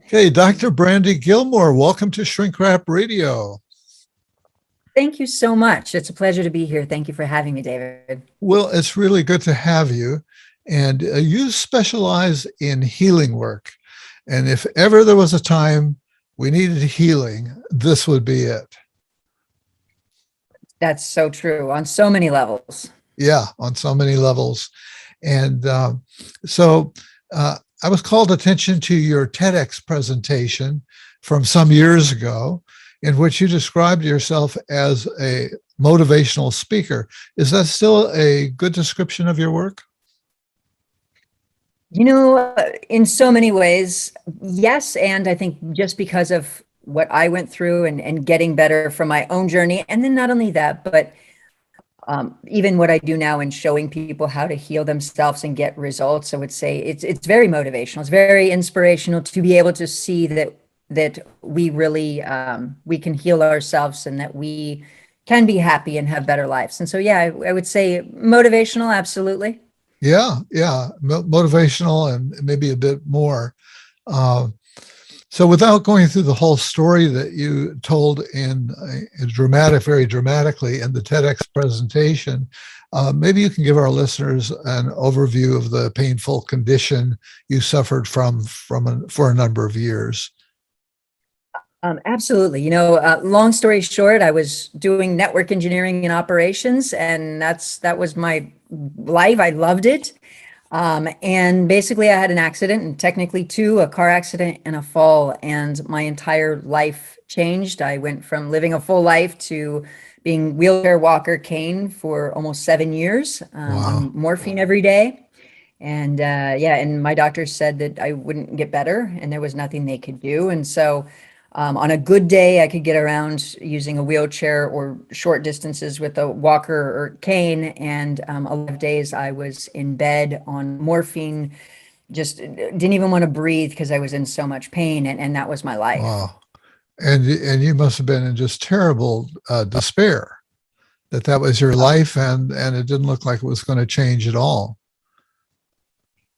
Okay, Dr. Brandy Gillmore, welcome to Shrink Wrap Radio. Thank you so much. It's a pleasure to be here. Thank you for having me, David. Well, it's really good to have you. And you specialize in healing work. And if ever there was a time we needed healing, this would be it. That's so true on so many levels. Yeah, on so many levels. And so I was called attention to your TEDx presentation from some years ago, in which you described yourself as a motivational speaker. Is that still a good description of your work? You know, in so many ways, yes. And I think just because of what I went through and getting better from my own journey. And then not only that, but even what I do now in showing people how to heal themselves and get results, I would say it's very motivational. It's very inspirational to be able to see that we really, we can heal ourselves and that we can be happy and have better lives. And so, yeah, I would say motivational, absolutely. Yeah, motivational and maybe a bit more. So without going through the whole story that you told in very dramatically in the TEDx presentation, maybe you can give our listeners an overview of the painful condition you suffered from for a number of years. Absolutely. You know, long story short, I was doing network engineering and operations, and that was my life. I loved it. And basically I had an accident, and technically two, a car accident and a fall, and my entire life changed. I went from living a full life to being wheelchair, walker, cane for almost 7 years, on morphine every day. And and my doctors said that I wouldn't get better and there was nothing they could do. And so on a good day, I could get around using a wheelchair or short distances with a walker or cane. And a lot of days I was in bed on morphine, just didn't even want to breathe because I was in so much pain. And that was my life. Wow. And you must have been in just terrible despair that was your life, and it didn't look like it was going to change at all.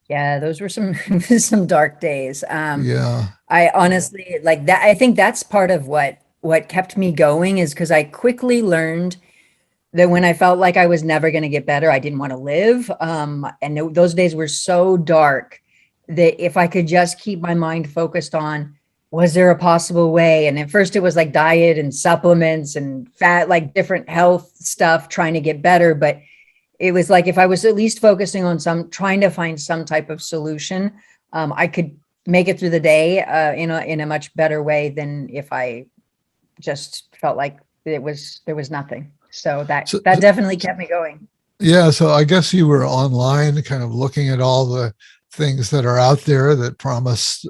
Yeah, those were some dark days. Yeah. I honestly like that. I think that's part of what kept me going, is because I quickly learned that when I felt like I was never going to get better, I didn't want to live. And those days were so dark that if I could just keep my mind focused on, was there a possible way? And at first it was like diet and supplements and fat, like different health stuff, trying to get better. But it was like, if I was at least focusing on trying to find some type of solution, I could make it through the day in a much better way than if I just felt like there was nothing. So that definitely kept me going. Yeah. So I guess you were online kind of looking at all the things that are out there that promise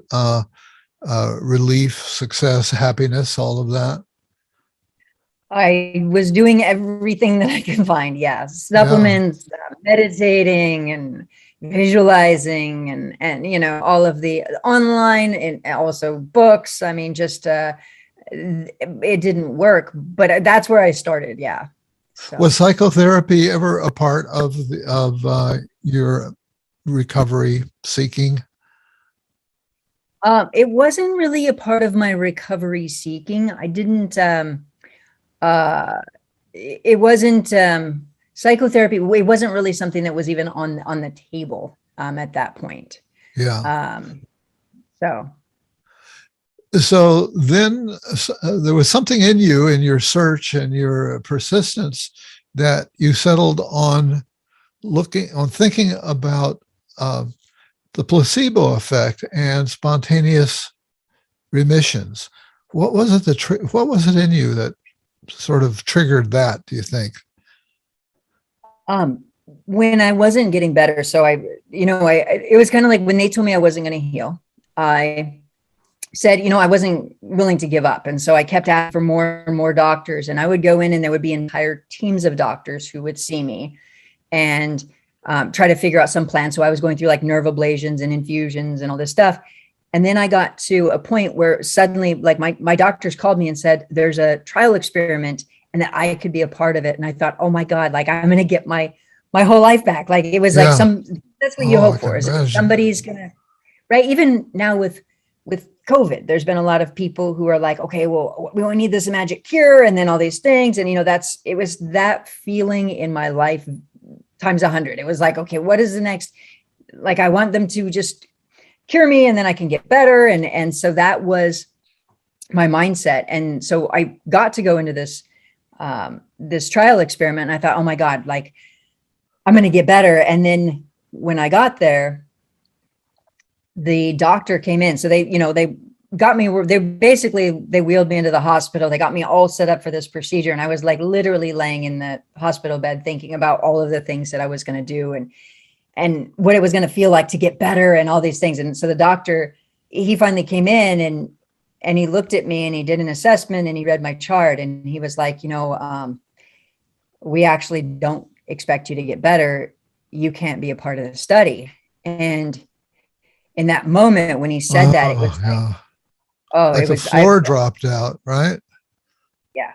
relief, success, happiness, all of that. I was doing everything that I could find. Yeah. Supplements, meditating and visualizing and all of the online and also books. I mean, just it didn't work, but that's where I started. Yeah. So. Was psychotherapy ever a part of your recovery seeking? It wasn't really a part of my recovery seeking. I didn't. It wasn't psychotherapy. It wasn't really something that was even on the table at that point. Yeah. So then there was something in you, in your search and your persistence, that you settled on thinking about the placebo effect and spontaneous remissions. What was it what was it in you that sort of triggered that, do you think? When I wasn't getting better, so it was kind of like when they told me I wasn't going to heal, I said, I wasn't willing to give up. And so I kept asking for more and more doctors, and I would go in and there would be entire teams of doctors who would see me and try to figure out some plan. So I was going through like nerve ablations and infusions and all this stuff. And then I got to a point where suddenly, like my doctors called me and said, there's a trial experiment and that I could be a part of it. And I thought, oh my God, like I'm going to get my whole life back. Like it was like that's what you hope for, is somebody's going to, right. Even now with with COVID, there's been a lot of people who are like, okay, well, we only need this magic cure and then all these things. And, it was that feeling in my life times 100. It was like, okay, what is the next? Like, I want them to just cure me and then I can get better. And so that was my mindset. And so I got to go into this, this trial experiment. And I thought, oh my God, like, I'm going to get better. And then when I got there, the doctor came in. So they got me, they wheeled me into the hospital. They got me all set up for this procedure. And I was like literally laying in the hospital bed, thinking about all of the things that I was going to do and what it was going to feel like to get better and all these things. And so the doctor, he finally came in and he looked at me and he did an assessment and he read my chart and he was like, we actually don't expect you to get better. You can't be a part of the study. And in that moment when he said that, it was like the floor dropped out, right? Yeah.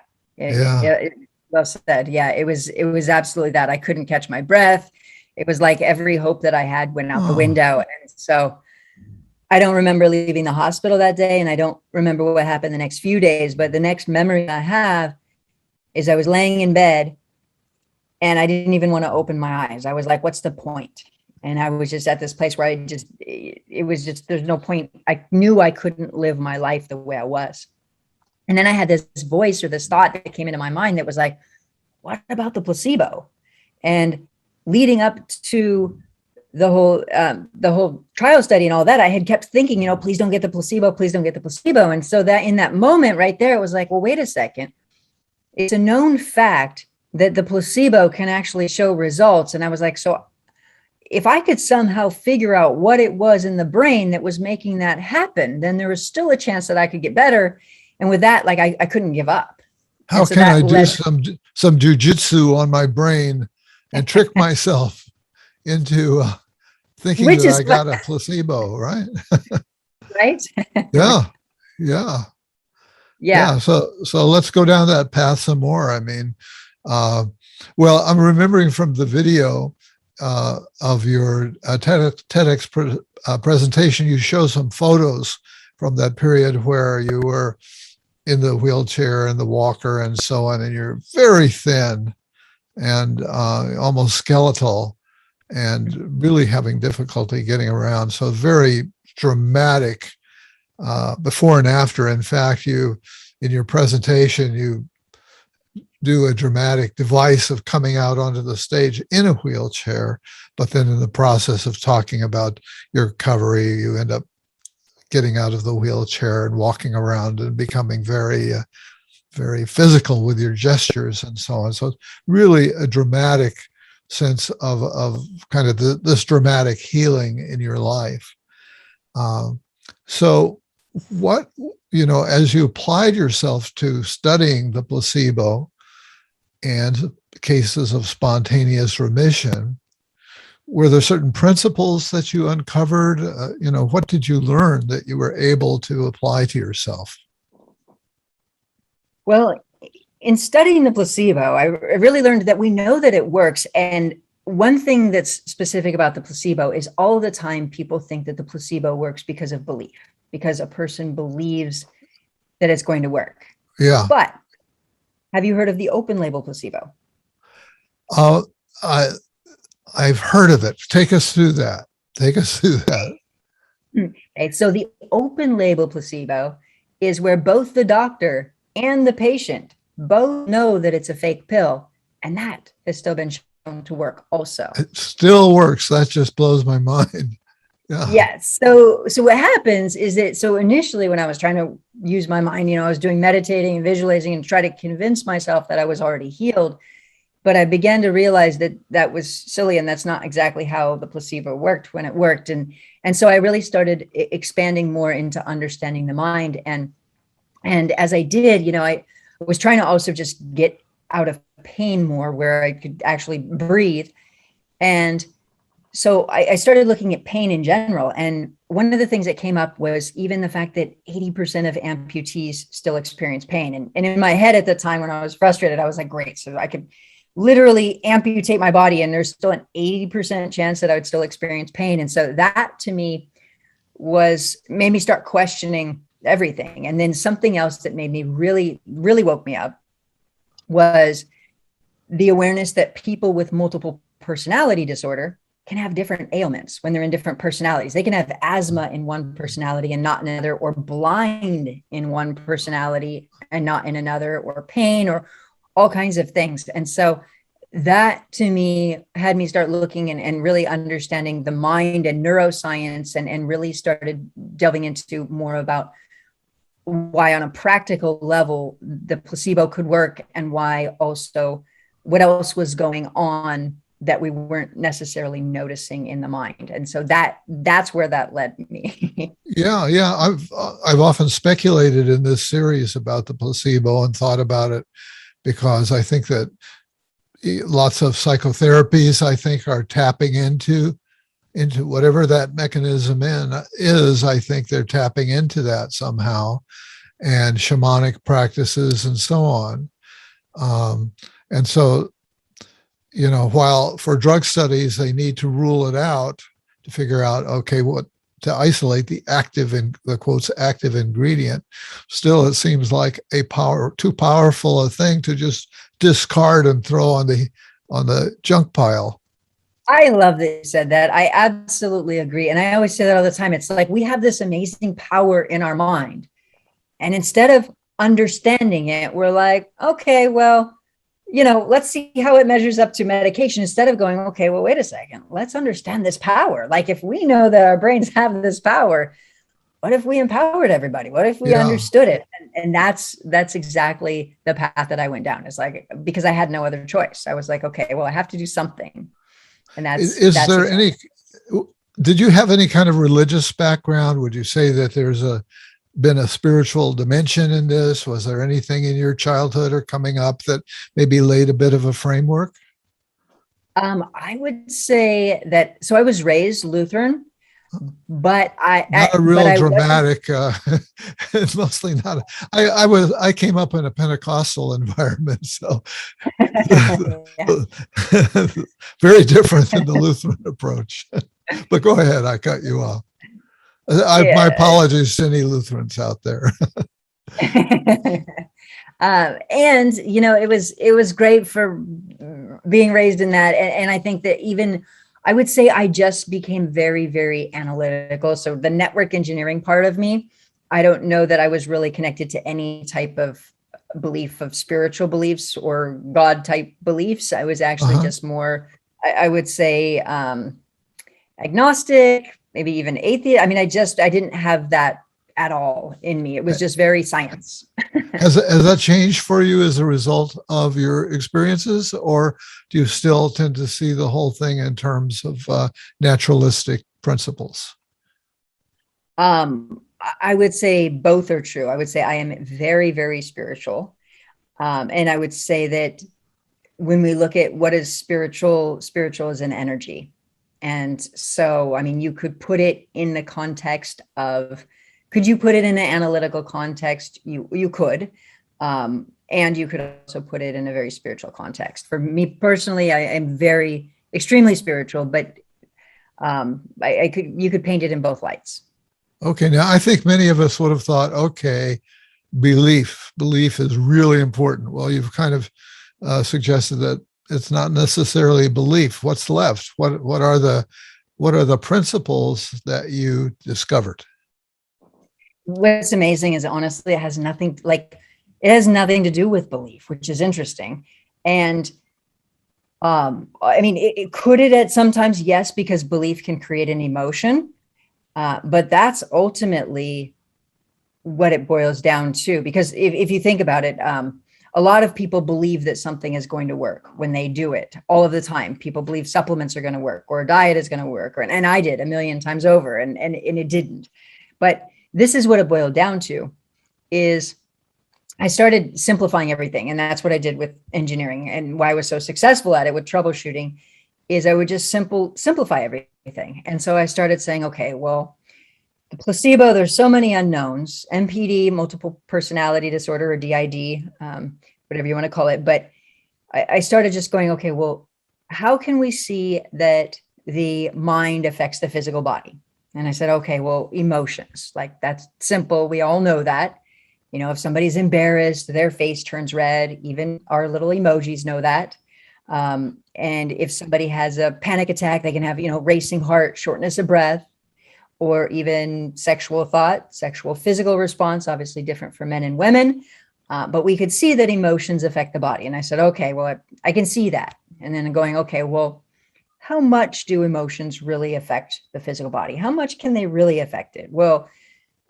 Well said. Yeah, it was absolutely that. I couldn't catch my breath. It was like every hope that I had went out the window. And so I don't remember leaving the hospital that day, and I don't remember what happened the next few days, but the next memory I have is I was laying in bed and I didn't even want to open my eyes. I was like, what's the point? And I was just at this place where there's no point. I knew I couldn't live my life the way I was. And then I had this voice or this thought that came into my mind that was like, what about the placebo? And leading up to the whole trial study and all that, I had kept thinking, please don't get the placebo, please don't get the placebo. And so that in that moment right there, it was like, well, wait a second. It's a known fact that the placebo can actually show results. And I was like, so if I could somehow figure out what it was in the brain that was making that happen, then there was still a chance that I could get better. And with that, like, I couldn't give up. How can I do some jujitsu on my brain and trick myself into thinking that I got a placebo, right? Right? Yeah. So let's go down that path some more. I mean, well, I'm remembering from the video of your TEDx presentation, you show some photos from that period where you were in the wheelchair and the walker and so on, and you're very thin and almost skeletal and really having difficulty getting around. So very dramatic before and after. In fact, in your presentation, you do a dramatic device of coming out onto the stage in a wheelchair, but then in the process of talking about your recovery, you end up getting out of the wheelchair and walking around and becoming very, very physical with your gestures and so on. So it's really a dramatic sense of kind of this dramatic healing in your life. So what, as you applied yourself to studying the placebo and cases of spontaneous remission, were there certain principles that you uncovered? What did you learn that you were able to apply to yourself? Well, in studying the placebo, I really learned that we know that it works. And one thing that's specific about the placebo is all the time people think that the placebo works because of belief, because a person believes that it's going to work. Yeah. But have you heard of the open label placebo? I've heard of it. Take us through that. Okay, so the open label placebo is where both the doctor and the patient both know that it's a fake pill, and that has still been shown to work also. It still works. That just blows my mind. Yeah. Yes. So what happens is that, so initially when I was trying to use my mind, I was doing meditating and visualizing and try to convince myself that I was already healed. But I began to realize that that was silly, and that's not exactly how the placebo worked when it worked. And so I really started expanding more into understanding the mind. And as I did, I was trying to also just get out of pain more, where I could actually breathe. And so I started looking at pain in general. And one of the things that came up was even the fact that 80% of amputees still experience pain. And in my head at the time when I was frustrated, I was like, great, so I could literally amputate my body and there's still an 80% chance that I would still experience pain. And so that to me made me start questioning everything. And then something else that made me really, really woke me up was the awareness that people with multiple personality disorder can have different ailments when they're in different personalities. They can have asthma in one personality and not in another, or blind in one personality and not in another, or pain, or all kinds of things. And so that to me had me start looking and really understanding the mind and neuroscience, and really started delving into more about why on a practical level the placebo could work, and why also what else was going on that we weren't necessarily noticing in the mind. And so that's where that led me. Yeah. I've often speculated in this series about the placebo and thought about it, because I think that lots of psychotherapies, I think, are tapping into whatever that mechanism is. I think they're tapping into that somehow, and shamanic practices and so on. And so, while for drug studies, they need to rule it out to figure out, okay, what to isolate the the quotes active ingredient. Still, it seems like too powerful a thing to just discard and throw on the junk pile. I love that you said that. I absolutely agree. And I always say that all the time. It's like we have this amazing power in our mind. And instead of understanding it, we're like, okay, well, let's see how it measures up to medication, instead of going, okay, well, wait a second, let's understand this power. Like, if we know that our brains have this power, what if we empowered everybody? What if we understood it? And that's exactly the path that I went down. It's like, because I had no other choice. I was like, okay, well, I have to do something. And did you have any kind of religious background? Would you say that there's been a spiritual dimension in this? Was there anything in your childhood or coming up that maybe laid a bit of a framework? I would say that, so I was raised Lutheran, but not a real dramatic, mostly not. I came up in a Pentecostal environment, so very different than the Lutheran approach. But go ahead, I cut you off. My apologies to any Lutherans out there. And it was great for being raised in that, and I think that even I would say I just became very, very analytical. So the network engineering part of me, I don't know that I was really connected to any type of belief of spiritual beliefs or God type beliefs. I was actually just more, I would say, agnostic, maybe even atheist. I mean, I didn't have that at all in me. It was just very science. Has that changed for you as a result of your experiences, or do you still tend to see the whole thing in terms of naturalistic principles? I would say both are true. I would say I am very, very spiritual. And I would say that when we look at what is spiritual is an energy. And so, I mean, you could put it in the context of, could you put it in an analytical context? You could. And you could also put it in a very spiritual context. For me personally, I am extremely spiritual, but you could paint it in both lights. Okay. Now, I think many of us would have thought, okay, belief is really important. Well, you've kind of suggested that it's not necessarily belief. What's left? What are the principles that you discovered? What's amazing is, honestly, it has nothing to do with belief, which is interesting. And I mean, it could at sometimes, yes, because belief can create an emotion. But that's ultimately what it boils down to. Because if you think about it, a lot of people believe that something is going to work when they do it all of the time. People believe supplements are going to work, or a diet is going to work, and I did a million times over, and it didn't. But this is what it boiled down to, is I started simplifying everything. And that's what I did with engineering, and why I was so successful at it with troubleshooting is I would just simplify everything. And so I started saying, okay, well, the placebo, there's so many unknowns, MPD, multiple personality disorder, or DID, whatever you want to call it. But I started just going, okay, well, how can we see that the mind affects the physical body? And I said, okay, well, emotions, like that's simple. We all know that. You know, if somebody's embarrassed, their face turns red. Even our little emojis know that. And if somebody has a panic attack, they can have, you know, racing heart, shortness of breath, or even sexual thought, sexual physical response, obviously different for men and women. But we could see that emotions affect the body. And I said, okay, well, I can see that. And then going, okay, well, how much do emotions really affect the physical body? How much can they really affect it? Well,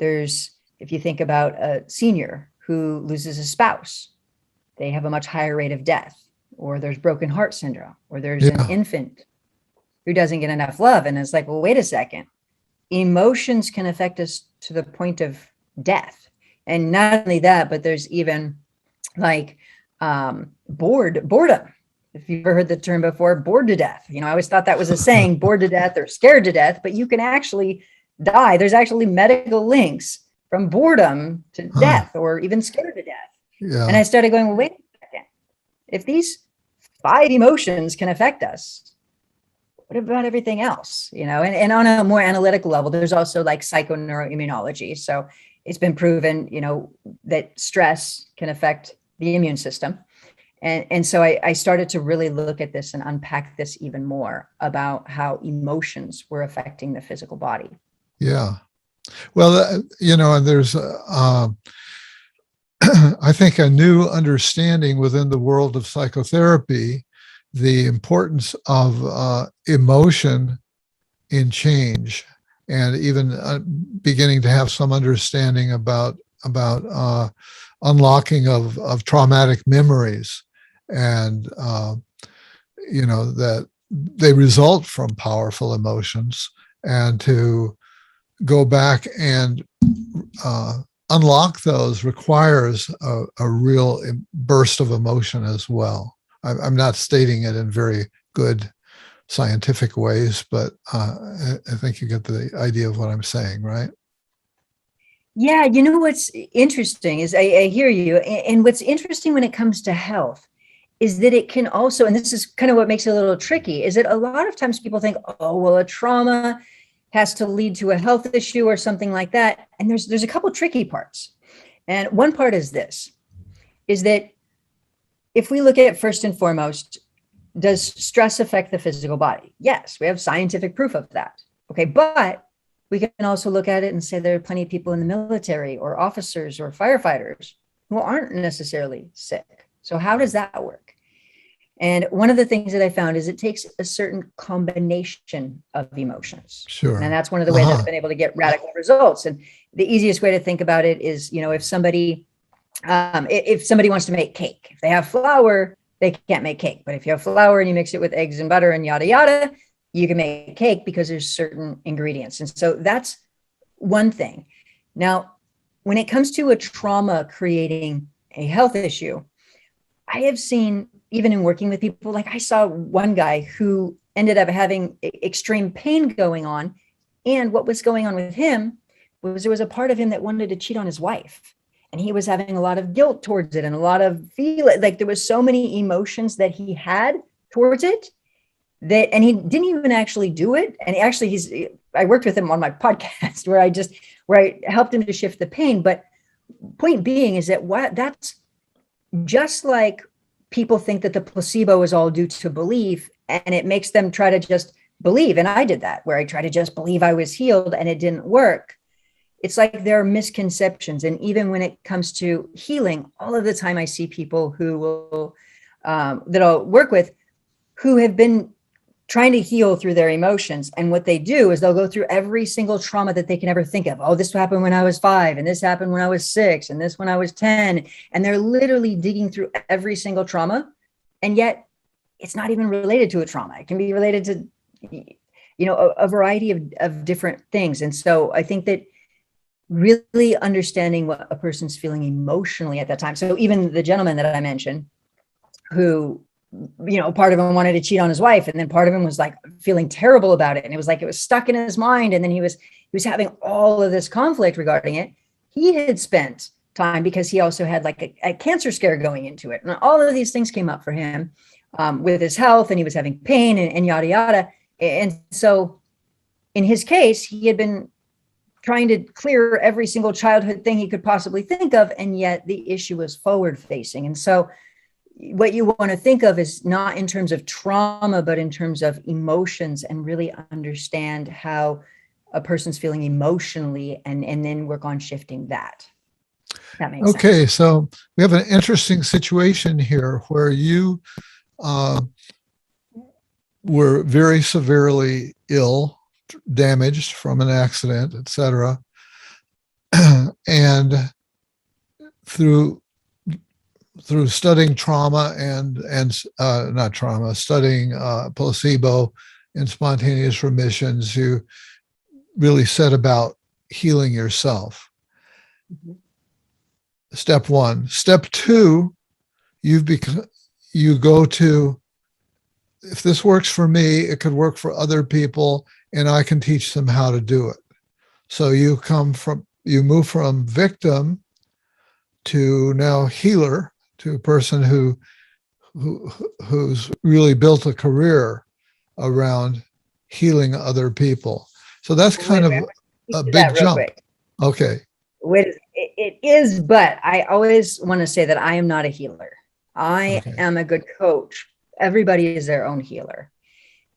if you think about a senior who loses a spouse, they have a much higher rate of death, or there's broken heart syndrome, or there's an Yeah. infant who doesn't get enough love. And it's like, well, wait a second. Emotions can affect us to the point of death. And not only that, but there's even like boredom. If you've ever heard the term before, bored to death. You know, I always thought that was a saying, bored to death or scared to death, but you can actually die. There's actually medical links from boredom to death, or even scared to death. Yeah. And I started going, well, wait a second. If these 5 emotions can affect us, what about everything else? You know, and on a more analytical level, there's also like psychoneuroimmunology. So it's been proven, you know, that stress can affect the immune system. And so I started to really look at this and unpack this even more about how emotions were affecting the physical body. Yeah. Well, you know, and there's, I think, a new understanding within the world of psychotherapy, the importance of emotion in change, and even beginning to have some understanding about unlocking of traumatic memories, and you know, that they result from powerful emotions, and to go back and unlock those requires a real burst of emotion as well. I'm not stating it in very good scientific ways, but I think you get the idea of what I'm saying, right? Yeah, you know what's interesting is I hear you. And what's interesting when it comes to health is that it can also, and this is kind of what makes it a little tricky, is that a lot of times people think, oh, well, a trauma has to lead to a health issue or something like that. And there's a couple tricky parts. And one part is this, is that if we look at it first and foremost, does stress affect the physical body? Yes, we have scientific proof of that. Okay, but we can also look at it and say there are plenty of people in the military or officers or firefighters who aren't necessarily sick. So how does that work? And one of the things that I found is it takes a certain combination of emotions. Sure. And that's one of the ways I've been able to get radical results. And the easiest way to think about it is, you know, if somebody wants to make cake, if they have flour, they can't make cake. But if you have flour and you mix it with eggs and butter and yada, yada, you can make cake because there's certain ingredients. And so that's one thing. Now, when it comes to a trauma creating a health issue, I have seen, even in working with people, like I saw one guy who ended up having extreme pain going on. And what was going on with him was there was a part of him that wanted to cheat on his wife. And he was having a lot of guilt towards it and a lot of feeling, like there was so many emotions that he had towards it and he didn't even actually do it. And actually I worked with him on my podcast where I helped him to shift the pain. But point being is that that's just like people think that the placebo is all due to belief, and it makes them try to just believe. And I did that, where I tried to just believe I was healed and it didn't work. It's like there are misconceptions. And even when it comes to healing, all of the time I see people who will, that I'll work with, who have been trying to heal through their emotions. And what they do is they'll go through every single trauma that they can ever think of. Oh, this happened when I was 5, and this happened when I was 6, and this when I was 10. And they're literally digging through every single trauma. And yet it's not even related to a trauma. It can be related to, you know, a variety of different things. And so I think that really understanding what a person's feeling emotionally at that time. So even the gentleman that I mentioned, who, you know, part of him wanted to cheat on his wife, and then part of him was like feeling terrible about it. And it was like, it was stuck in his mind. And then he was having all of this conflict regarding it. He had spent time, because he also had like a cancer scare going into it. And all of these things came up for him with his health, and he was having pain and yada, yada. And so in his case, he had been trying to clear every single childhood thing he could possibly think of, and yet the issue was forward facing. And so what you want to think of is not in terms of trauma, but in terms of emotions, and really understand how a person's feeling emotionally, and then work on shifting that. That makes sense. Okay, so we have an interesting situation here where you were very severely ill, damaged from an accident, etc. And through studying trauma and not trauma, studying placebo and spontaneous remissions, you really set about healing yourself. Mm-hmm. Step one. Step two, you go to, if this works for me, it could work for other people, and I can teach them how to do it. So you move from victim to now healer, to a person who's really built a career around healing other people. So that's kind of a big jump. Okay. It is, but I always want to say that I am not a healer. I am a good coach. Everybody is their own healer.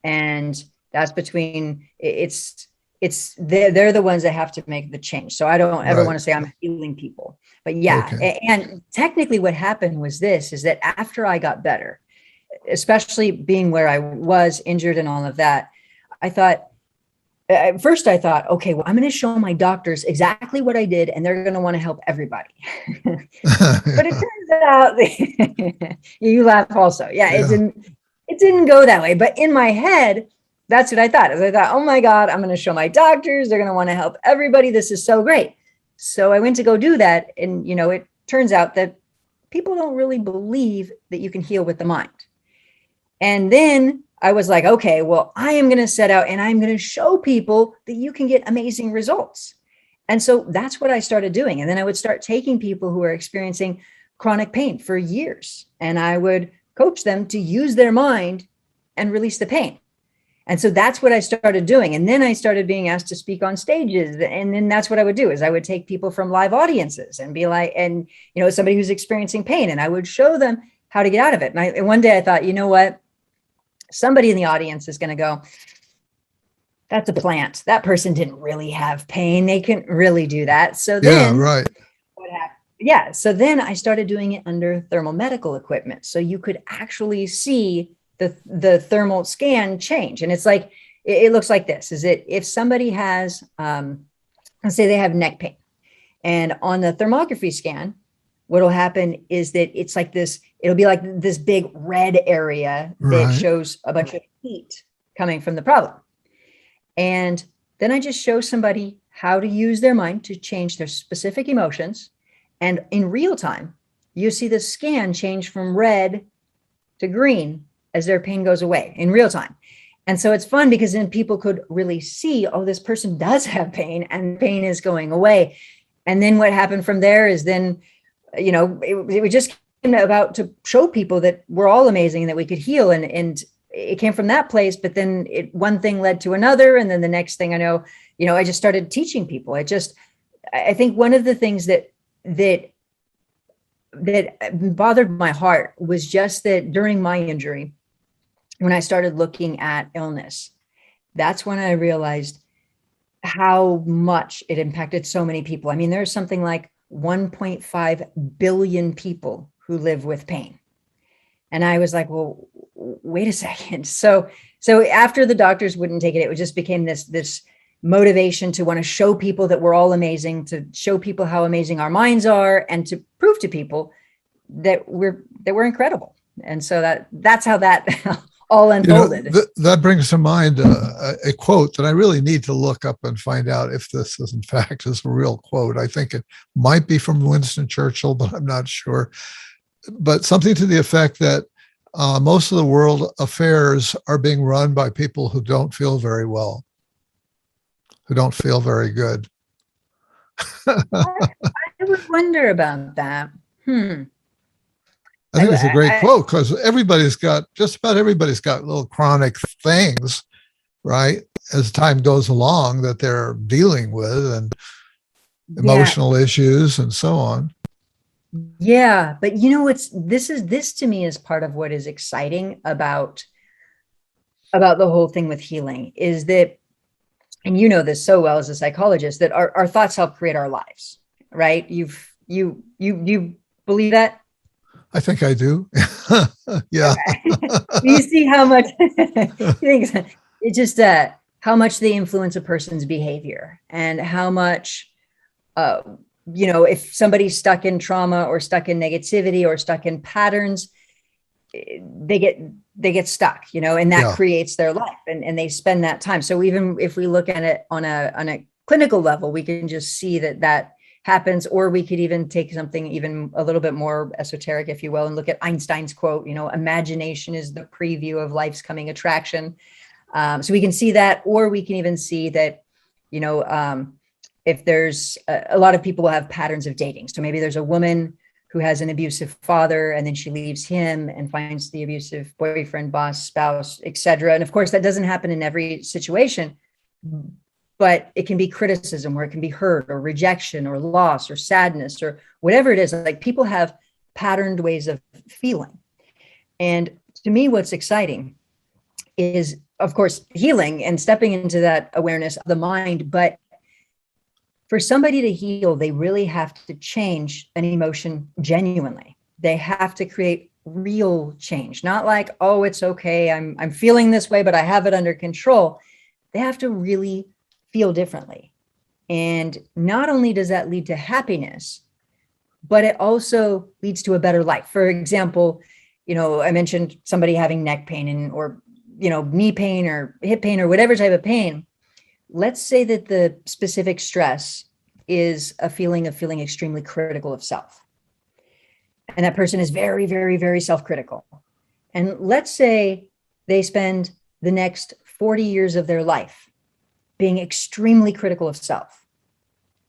And that's they're the ones that have to make the change. So I don't ever want to say I'm healing people, but and technically what happened was is that after I got better, especially being where I was injured and all of that, at first I thought, okay, well, I'm going to show my doctors exactly what I did, and they're going to want to help everybody. But it turns out you laugh also. Yeah, it didn't go that way. But in my head, that's what I thought. I thought, oh my God, I'm going to show my doctors. They're going to want to help everybody. This is so great. So I went to go do that. And, it turns out that people don't really believe that you can heal with the mind. And then I was like, okay, well, I am going to set out and I'm going to show people that you can get amazing results. And so that's what I started doing. And then I would start taking people who are experiencing chronic pain for years, and I would coach them to use their mind and release the pain. And so that's what I started doing. And then I started being asked to speak on stages. And then that's what I would do, is I would take people from live audiences and be like, and, somebody who's experiencing pain, and I would show them how to get out of it. And one day I thought, you know what? Somebody in the audience is going to go, that's a plant. That person didn't really have pain. They couldn't really do that. So then what happened? Yeah. So then I started doing it under thermal medical equipment. So you could actually see the thermal scan change. And it's like, it looks like this, is that if somebody has, let's say they have neck pain, and on the thermography scan, what'll happen is that it's like this, it'll be like this big red area that shows a bunch of heat coming from the problem. And then I just show somebody how to use their mind to change their specific emotions. And in real time, you see the scan change from red to green as their pain goes away in real time. And so it's fun because then people could really see, oh, this person does have pain and pain is going away. And then what happened from there is then, it just came about to show people that we're all amazing and that we could heal. And it came from that place, but then one thing led to another. And then the next thing I know, I just started teaching people. I think one of the things that bothered my heart was just that during my injury, when I started looking at illness, that's when I realized how much it impacted so many people. I mean, there's something like 1.5 billion people who live with pain. And I was like, well, wait a second. So after the doctors wouldn't take it, it just became this motivation to want to show people that we're all amazing, to show people how amazing our minds are, and to prove to people that we're incredible. And so that's how that all unfolded. That brings to mind a quote that I really need to look up and find out if this is in fact is a real quote. I think it might be from Winston Churchill, but I'm not sure. But something to the effect that most of the world affairs are being run by people who don't feel very well, who don't feel very good. I would wonder about that. I think it's a great quote, because just about everybody's got little chronic things, right? As time goes along that they're dealing with and Yeah. emotional issues and so on. Yeah. But this to me is part of what is exciting about the whole thing with healing is that, and you know this so well as a psychologist, that our thoughts help create our lives, right? You believe that? I think I do. Yeah. You see how much it's just how much they influence a person's behavior and how much uh, if somebody's stuck in trauma or stuck in negativity or stuck in patterns, they get stuck, and that Yeah. creates their life, and they spend that time. So even if we look at it on a clinical level, we can just see that happens. Or we could even take something even a little bit more esoteric, if you will, and look at Einstein's quote, imagination is the preview of life's coming attraction. So we can see that, or we can even see that, if there's a lot of people will have patterns of dating. So maybe there's a woman who has an abusive father, and then she leaves him and finds the abusive boyfriend, boss, spouse, etc. And of course, that doesn't happen in every situation, but it can be criticism, or it can be hurt, or rejection, or loss, or sadness, or whatever it is. Like, people have patterned ways of feeling. And to me, what's exciting is, of course, healing and stepping into that awareness of the mind. But for somebody to heal, they really have to change an emotion genuinely. They have to create real change, not like, oh, it's okay, I'm feeling this way, but I have it under control. They have to really feel differently. And not only does that lead to happiness, but it also leads to a better life. For example, I mentioned somebody having neck pain or knee pain or hip pain or whatever type of pain. Let's say that the specific stress is a feeling of feeling extremely critical of self. And that person is very, very, very self-critical. And let's say they spend the next 40 years of their life being extremely critical of self.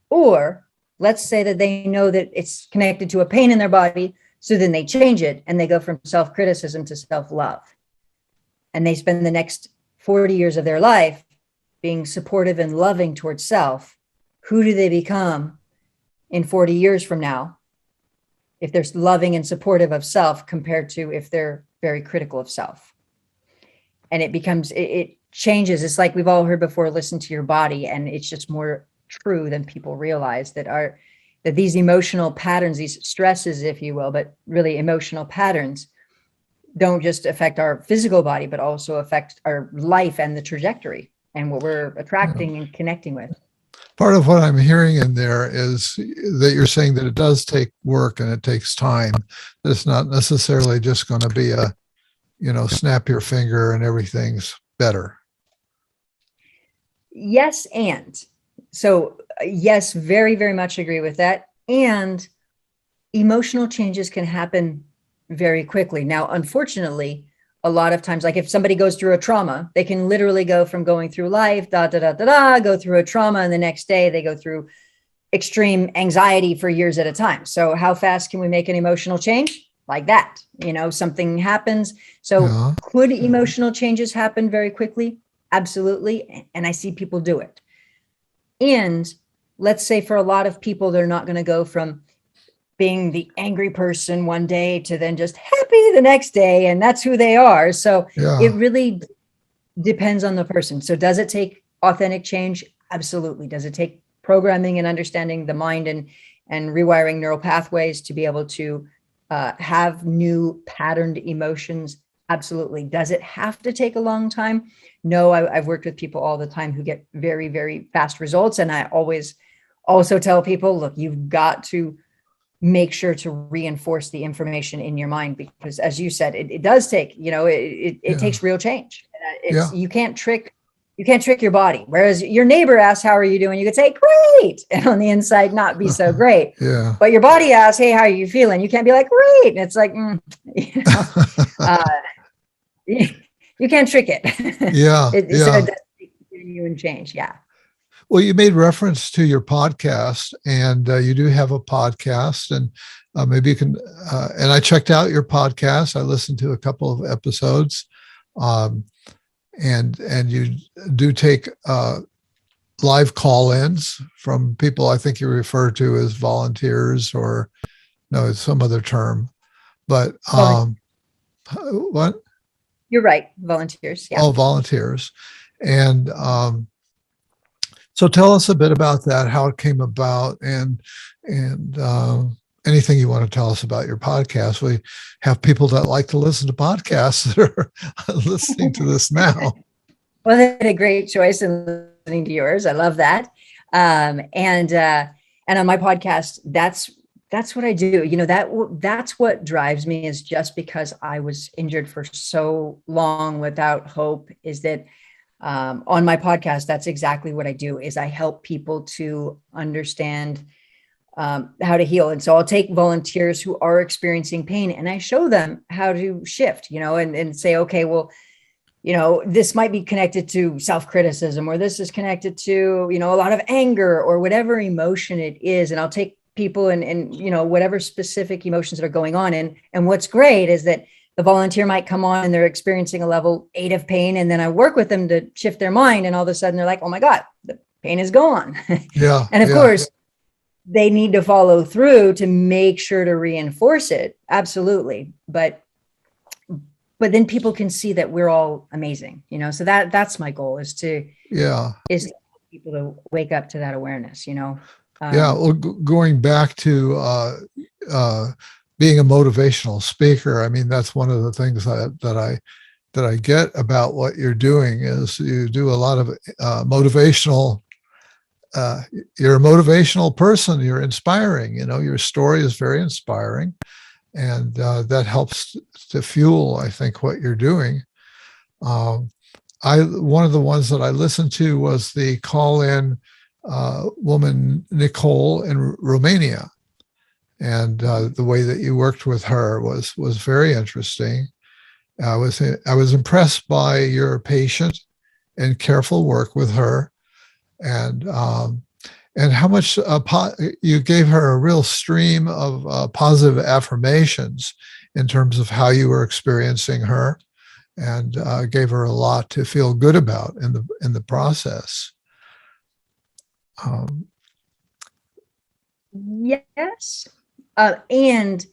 Or let's say that they know that it's connected to a pain in their body, so then they change it and they go from self-criticism to self-love. And they spend the next 40 years of their life being supportive and loving towards self. Who do they become in 40 years from now if they're loving and supportive of self compared to if they're very critical of self? And it changes. It's like we've all heard before, listen to your body. And it's just more true than people realize, that these emotional patterns, these stresses, if you will, but really emotional patterns, don't just affect our physical body, but also affect our life and the trajectory and what we're attracting and connecting with. Part of what I'm hearing in there is that you're saying that it does take work and it takes time. It's not necessarily just going to be a, snap your finger and everything's better. Yes. And so, yes, very, very much agree with that. And emotional changes can happen very quickly. Now, unfortunately, a lot of times, like if somebody goes through a trauma, they can literally go from going through life, go through a trauma, and the next day they go through extreme anxiety for years at a time. So how fast can we make an emotional change? Like that, something happens. So could emotional changes happen very quickly? Absolutely. And I see people do it. And let's say for a lot of people, they're not going to go from being the angry person one day to then just happy the next day. And that's who they are. So It really depends on the person. So does it take authentic change? Absolutely. Does it take programming and understanding the mind and rewiring neural pathways to be able to have new patterned emotions? Absolutely. Does it have to take a long time? No, I've worked with people all the time who get very, very fast results. And I always also tell people, look, you've got to make sure to reinforce the information in your mind, because as you said, it does take, it takes real change. You can't trick your body. Whereas your neighbor asks, how are you doing? You could say, great. And on the inside, not be so great. But your body asks, hey, how are you feeling? You can't be like, great. And it's like, you can't trick it. So it does take genuine change. Yeah. Well, you made reference to your podcast, and you do have a podcast, and maybe you can, and I checked out your podcast. I listened to a couple of episodes, and you do take live call-ins from people I think you refer to as volunteers, or no, it's some other term. But what? You're right, volunteers. Yeah. Oh, volunteers. And so tell us a bit about that, how it came about, and anything you want to tell us about your podcast. We have people that like to listen to podcasts that are listening to this now. Well, they had a great choice in listening to yours. I love that. And on my podcast, that's what I do. You know, that's what drives me, is just because I was injured for so long without hope, is that on my podcast, that's exactly what I do, is I help people to understand how to heal. And so I'll take volunteers who are experiencing pain and I show them how to shift, you know, and say, okay, well, you know, this might be connected to self-criticism, or this is connected to, you know, a lot of anger or whatever emotion it is. And I'll take people and you know, whatever specific emotions that are going on. And what's great is that the volunteer might come on and they're experiencing a level 8 of pain. And then I work with them to shift their mind. And all of a sudden they're like, oh my God, the pain is gone. Yeah. And of course, they need to follow through to make sure to reinforce it. Absolutely. But then people can see that we're all amazing, you know, so that's my goal, is to people to wake up to that awareness, you know? Well, going back to being a motivational speaker, I mean, that's one of the things that I get about what you're doing, is you do a lot of motivational. You're a motivational person. You're inspiring. You know, your story is very inspiring, and that helps to fuel, I think, what you're doing. One of the ones that I listened to was the call-in woman Nicole in Romania, and the way that you worked with her was very interesting. I was impressed by your patient and careful work with her, and how much you gave her a real stream of positive affirmations in terms of how you were experiencing her, and gave her a lot to feel good about in the process. Yes. And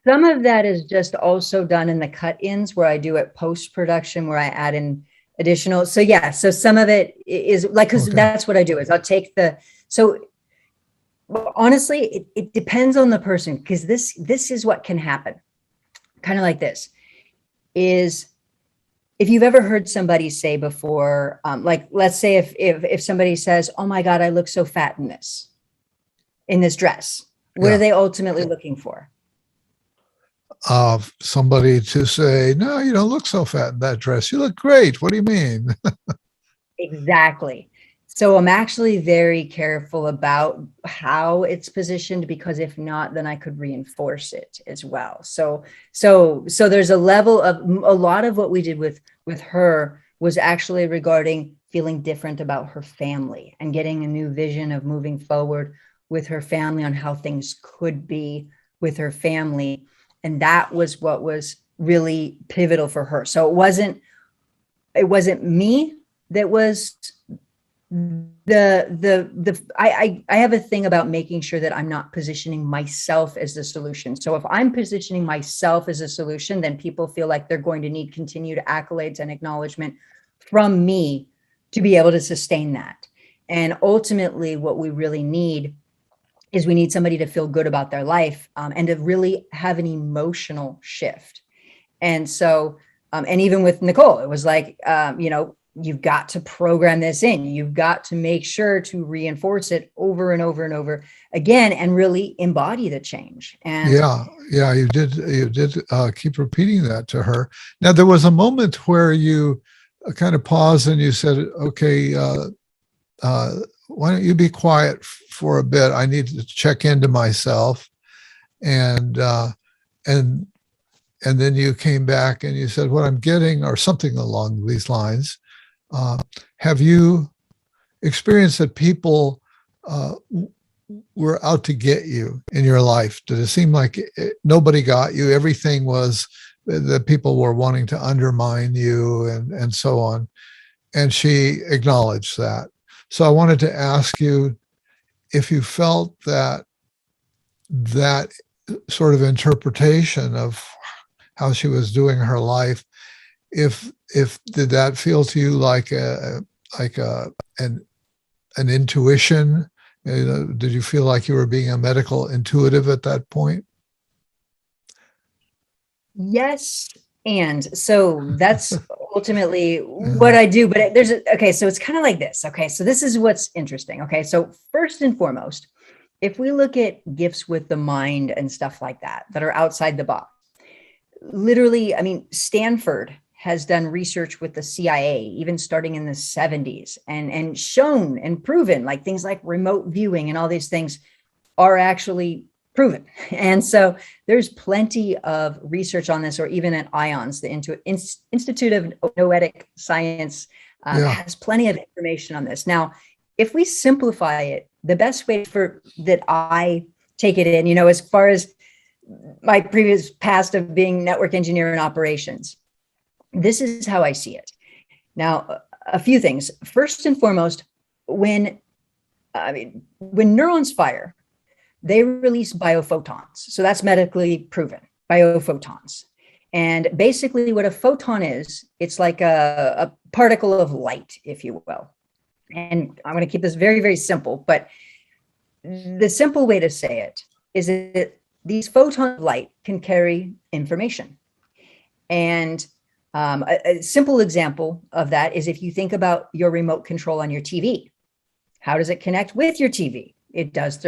some of that is just also done in the cut-ins, where I do it post-production, where I add in additional. So yeah, so some of it is like, because that's what I do, is I'll take honestly, it depends on the person, because this is what can happen. Kind of like this is, if you've ever heard somebody say before, like, let's say if somebody says, oh my God, I look so fat in this dress, what are they ultimately looking for? Somebody to say, no, you don't look so fat in that dress. You look great. What do you mean? Exactly. So I'm actually very careful about how it's positioned, because if not, then I could reinforce it as well. So there's a level of, a lot of what we did with her was actually regarding feeling different about her family and getting a new vision of moving forward with her family, on how things could be with her family. And that was what was really pivotal for her. So it wasn't me that was I have a thing about making sure that I'm not positioning myself as the solution. So if I'm positioning myself as a solution, then people feel like they're going to need continued accolades and acknowledgement from me to be able to sustain that. And ultimately, what we really need is we need somebody to feel good about their life, and to really have an emotional shift. And so, and even with Nicole, it was like, you know, you've got to program this in. You've got to make sure to reinforce it over and over and over again, and really embody the change. And you did keep repeating that to her. Now, there was a moment where you kind of paused and you said, okay, why don't you be quiet for a bit? I need to check into myself. And then you came back and you said, what I'm getting, or something along these lines. Have you experienced that people were out to get you in your life? Did it seem like nobody got you? Everything was that people were wanting to undermine you and so on. And she acknowledged that. So I wanted to ask you if you felt that that sort of interpretation of how she was doing her life, if did that feel to you like an intuition? Did you feel like you were being a medical intuitive at that point? Yes. And so that's ultimately what I do. But okay, so it's kind of like this. Okay, so this is what's interesting. Okay, so first and foremost, if we look at gifts with the mind and stuff like that are outside the box, literally, I mean, Stanford has done research with the CIA, even starting in the 70s, and shown and proven like things like remote viewing and all these things are actually proven. And so there's plenty of research on this, or even at IONS, the Institute of Noetic Science has plenty of information on this. Now, if we simplify it, the best way that I take it in, as far as my previous past of being network engineer in operations, this is how I see it. Now, a few things. First and foremost, when neurons fire, they release biophotons. So that's medically proven, biophotons. And basically what a photon is, it's like a particle of light, if you will. And I'm going to keep this very, very simple, but the simple way to say it is that these photons of light can carry information. And a simple example of that is if you think about your remote control on your TV. How does it connect with your TV? It does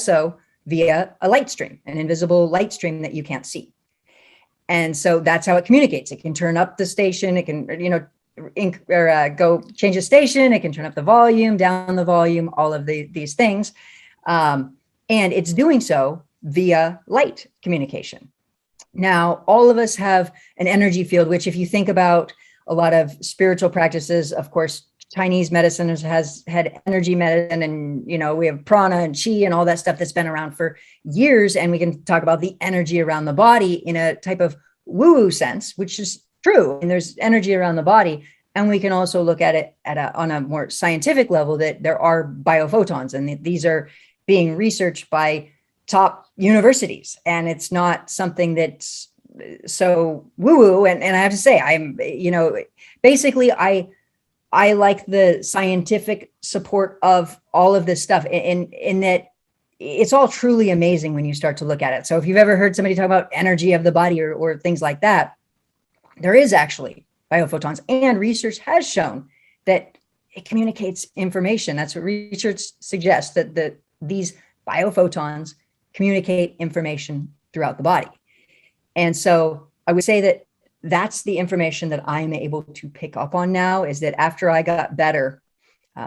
so via a light stream, an invisible light stream that you can't see. And so that's how it communicates. It can turn up the station. It can, go change the station. It can turn up the volume, down the volume, all of these things. And it's doing so via light communication. Now, all of us have an energy field, which if you think about a lot of spiritual practices, of course, Chinese medicine has had energy medicine, and we have prana and chi and all that stuff that's been around for years. And we can talk about the energy around the body in a type of woo-woo sense, which is true. And there's energy around the body. And we can also look at it on a more scientific level, that there are biophotons, and these are being researched by top universities. And it's not something that's so woo-woo. And I have to say, I'm, basically I like the scientific support of all of this stuff, in that it's all truly amazing when you start to look at it. So if you've ever heard somebody talk about energy of the body or things like that, there is actually biophotons, and research has shown that it communicates information. That's what research suggests, that these biophotons communicate information throughout the body. And so I would say that that's the information that I'm able to pick up on now, is that after I got better,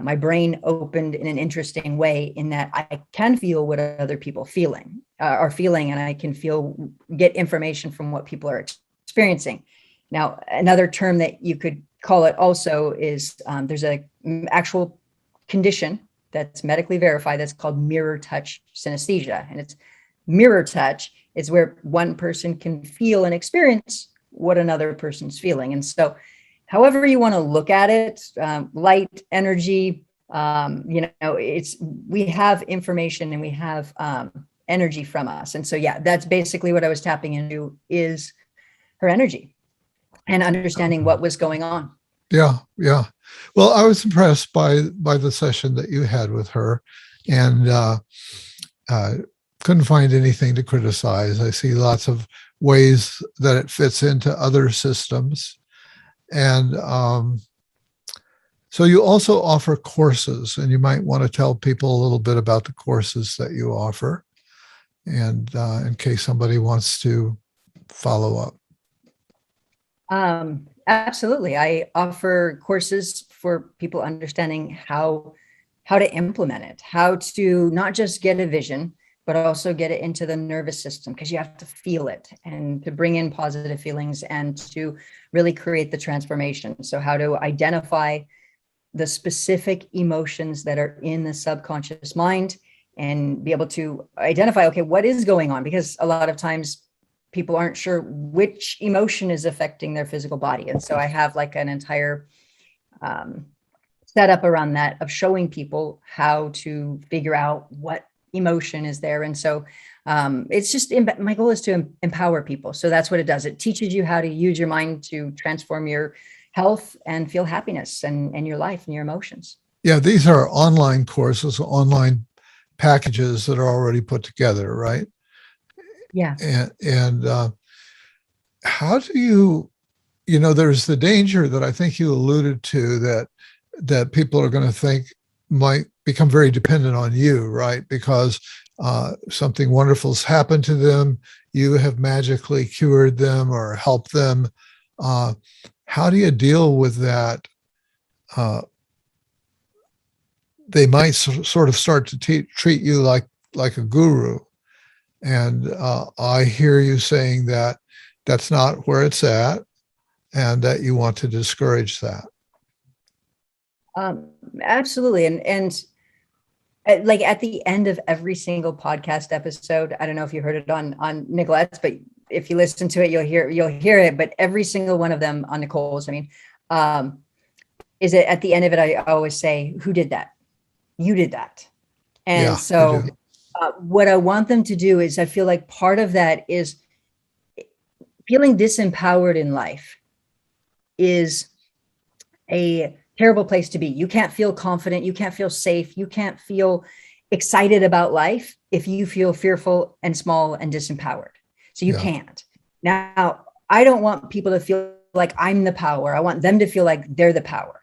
my brain opened in an interesting way, in that I can feel what other people are feeling, and I can get information from what people are experiencing. Now, another term that you could call it also is there's an actual condition that's medically verified that's called mirror touch synesthesia. And it's mirror touch is where one person can feel and experience what another person's feeling. And so however you want to look at it, light, energy, we have information and we have energy from us. And so, yeah, that's basically what I was tapping into, is her energy and understanding what was going on. Yeah. Yeah. Well, I was impressed by the session that you had with her, and couldn't find anything to criticize. I see lots of ways that it fits into other systems. And so you also offer courses, and you might want to tell people a little bit about the courses that you offer, and in case somebody wants to follow up. Absolutely. I offer courses for people understanding how to implement it, how to not just get a vision, but also get it into the nervous system, because you have to feel it, and to bring in positive feelings and to really create the transformation. So how to identify the specific emotions that are in the subconscious mind, and be able to identify, okay, what is going on? Because a lot of times people aren't sure which emotion is affecting their physical body. And so I have like an entire setup around that of showing people how to figure out what emotion is there. And so it's just, my goal is to empower people. So that's what it does. It teaches you how to use your mind to transform your health and feel happiness and your life and your emotions. Yeah, these are online courses, online packages that are already put together, right? Yeah. And how do you, there's the danger that I think you alluded to, that people are going to think might become very dependent on you, right? Because something wonderful's happened to them, you have magically cured them or helped them. How do you deal with that? They might sort of start to treat you like a guru. And I hear you saying that that's not where it's at, and that you want to discourage that. Absolutely. And like at the end of every single podcast episode, I don't know if you heard it on Nicolette's, but if you listen to it, you'll hear it. But every single one of them on Nicole's, is it at the end of it, I always say, who did that? You did that. And Yeah, so what I want them to do is, I feel like part of that is feeling disempowered in life is a terrible place to be. You can't feel confident. You can't feel safe. You can't feel excited about life if you feel fearful and small and disempowered. So you can't. Now, I don't want people to feel like I'm the power. I want them to feel like they're the power.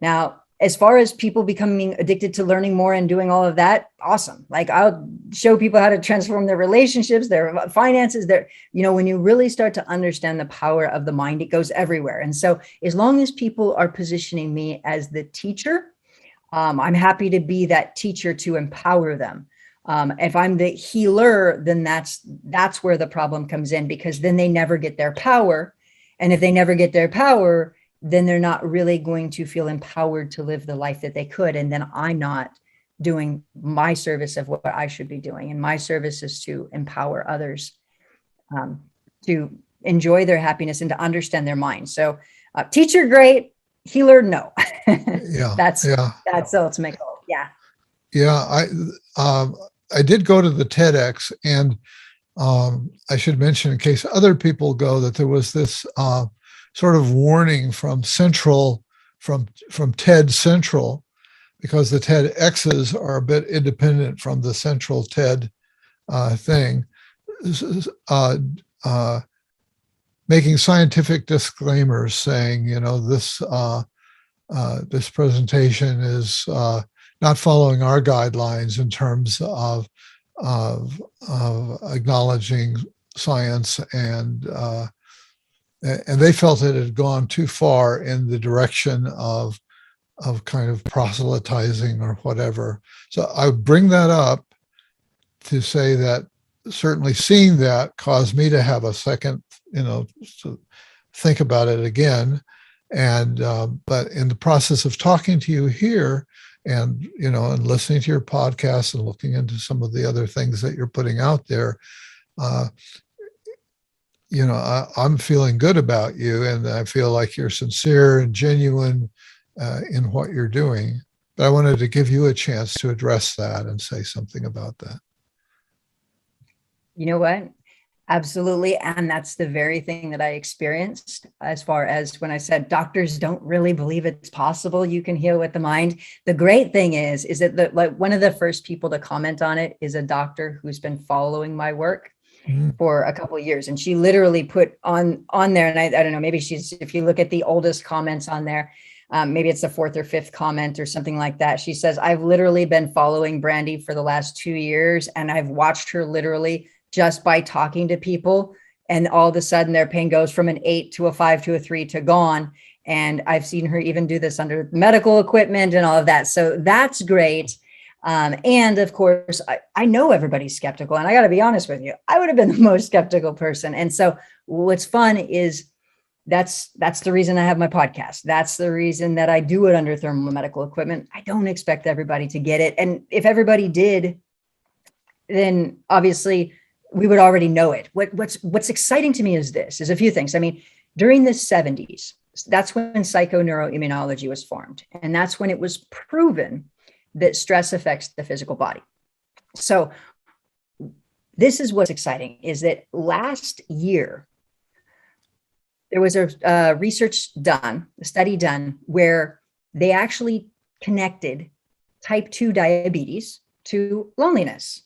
Now, as far as people becoming addicted to learning more and doing all of that, awesome. Like, I'll show people how to transform their relationships, their finances, when you really start to understand the power of the mind, it goes everywhere. And so as long as people are positioning me as the teacher, I'm happy to be that teacher to empower them. If I'm the healer, then that's where the problem comes in, because then they never get their power. And if they never get their power, then they're not really going to feel empowered to live the life that they could. And then I'm not doing my service of what I should be doing. And my service is to empower others to enjoy their happiness and to understand their mind. So teacher, great. Healer, no. Yeah. That's the ultimate goal. Yeah. Yeah. I did go to the TEDx, and I should mention, in case other people go, that there was this sort of warning from TED Central, because the TEDx's are a bit independent from the central TED thing, making scientific disclaimers saying, this presentation is not following our guidelines in terms of acknowledging science, and they felt it had gone too far in the direction of kind of proselytizing or whatever. So I bring that up to say that certainly seeing that caused me to have a second, to think about it again. And but in the process of talking to you here, and and listening to your podcast and looking into some of the other things that you're putting out there, I'm feeling good about you, and I feel like you're sincere and genuine in what you're doing. But I wanted to give you a chance to address that and say something about that. You know what? Absolutely. And that's the very thing that I experienced, as far as when I said doctors don't really believe it's possible you can heal with the mind. The great thing is that one of the first people to comment on it is a doctor who's been following my work for a couple of years. And she literally put on there, and I don't know, maybe if you look at the oldest comments on there, maybe it's the fourth or fifth comment or something like that. She says, I've literally been following Brandy for the last 2 years, and I've watched her literally just by talking to people, and all of a sudden their pain goes from an 8 to a 5 to a 3 to gone. And I've seen her even do this under medical equipment and all of that. So that's great. And of course, I know everybody's skeptical, and I got to be honest with you, I would have been the most skeptical person. And so what's fun is that's the reason I have my podcast. That's the reason that I do it under thermal medical equipment. I don't expect everybody to get it. And if everybody did, then obviously we would already know it. What's exciting to me is a few things. I mean, during the 70s, that's when psychoneuroimmunology was formed. And that's when it was proven that stress affects the physical body. So this is what's exciting, is that last year, there was a study done where they actually connected type 2 diabetes to loneliness.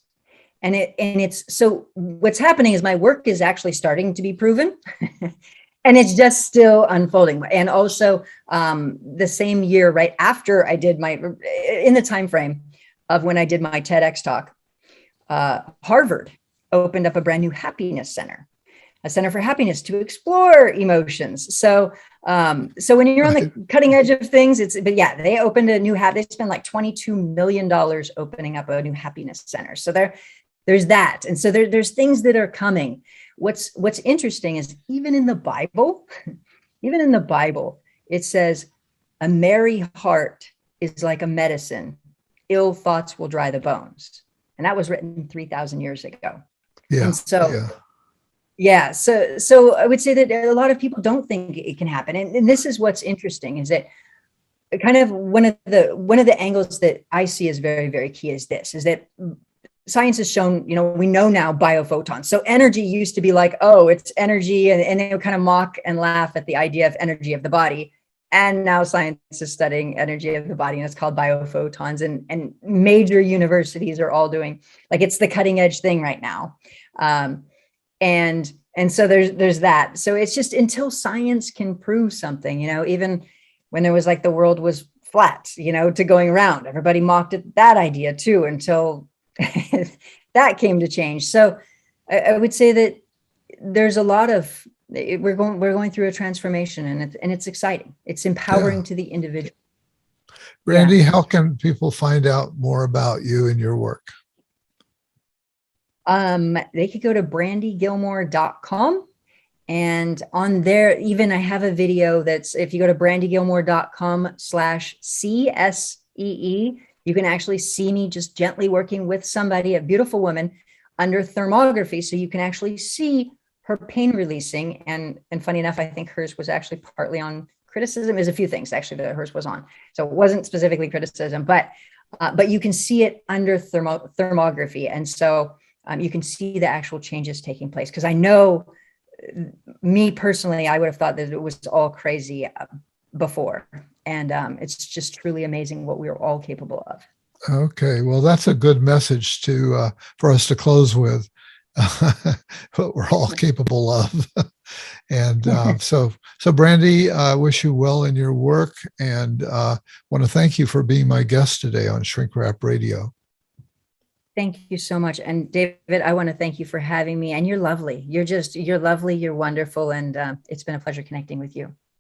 And it's so what's happening is my work is actually starting to be proven and it's just still unfolding. And also the same year, right after I did in the time frame of when I did my TEDx talk, Harvard opened up a brand new happiness center, a center for happiness to explore emotions. So when you're on the cutting edge of things, they opened a new they spent like $22 million opening up a new happiness center. So there's that. And so there's things that are coming. What's interesting is even in the Bible, it says a merry heart is like a medicine. Ill thoughts will dry the bones. And that was written 3,000 years ago. Yeah. And so, so I would say that a lot of people don't think it can happen. And this is what's interesting, is that kind of one of the angles that I see as very, very key is that science has shown, we know now biophotons. So energy used to be like, oh, it's energy. And they would kind of mock and laugh at the idea of energy of the body. And now science is studying energy of the body, and it's called biophotons. And major universities are all doing, like, it's the cutting edge thing right now. And so there's that. So it's just until science can prove something, even when there was like the world was flat, to going around, everybody mocked at that idea too, until that came to change. So I would say that there's a lot of, we're going through a transformation, and it's exciting. It's empowering to the individual. Brandy, how can people find out more about you and your work? They could go to brandygillmore.com, and on there, even I have a video that's, if you go to brandygillmore.com/CSEE, you can actually see me just gently working with somebody, a beautiful woman, under thermography. So you can actually see her pain releasing. And funny enough, I think hers was actually partly on criticism. There's a few things actually that hers was on. So it wasn't specifically criticism, but you can see it under thermography. And so you can see the actual changes taking place. Because I know, me personally, I would have thought that it was all crazy before. And it's just truly amazing what we're all capable of. Okay, well, that's a good message for us to close with. What we're all capable of. And so Brandy, I wish you well in your work, and want to thank you for being my guest today on Shrink Wrap Radio. Thank you so much. And David, I want to thank you for having me. And you're lovely. You're lovely. You're wonderful. And it's been a pleasure connecting with you.